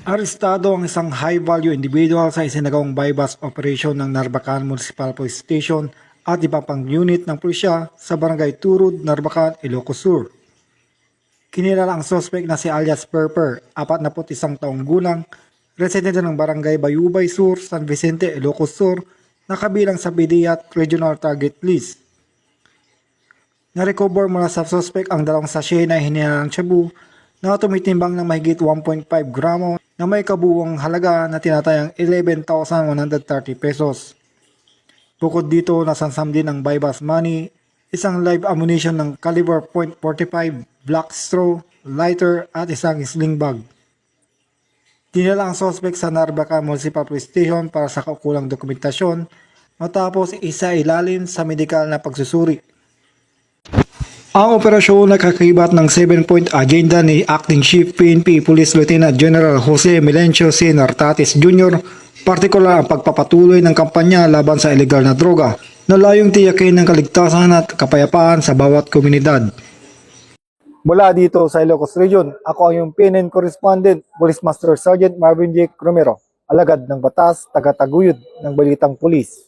Arestado ang isang high-value individual sa isinagawang bypass operation ng Narbacan Municipal Police Station at iba pang unit ng pulisya sa Barangay Turud, Narbacan, Ilocos Sur. Kinilala ang suspect na si alias Perper, 41 taong gulang, residente ng Barangay Bayubay Sur, San Vicente, Ilocos Sur, na kabilang sa PDEAT Regional Target List. Na-recover mula sa suspect ang dalawang sachet na hinihalang shabu na tumitimbang ng mahigit 1.5 gramo na may kabuuang halaga na tinatayang 11,130 pesos. Bukod dito, nasansam din ang bypass money, isang live ammunition ng caliber .45, black straw, lighter at isang sling bag. Dinala ang suspect sa Narbacan Municipal Police Station para sa kaukulang dokumentasyon matapos isa ilalim sa medikal na pagsusuri. Ang operasyon nakakibat ng 7-point agenda ni Acting Chief PNP Police Lieutenant General Jose Melencio C. Nartatis Jr., partikular ang pagpapatuloy ng kampanya laban sa ilegal na droga na layong tiyakin ng kaligtasan at kapayapaan sa bawat komunidad. Mula dito sa Ilocos Region, ako ang iyong PNN Correspondent, Police Master Sergeant Marvin J. Romero, alagad ng batas, taga-taguyod ng Balitang Pulis.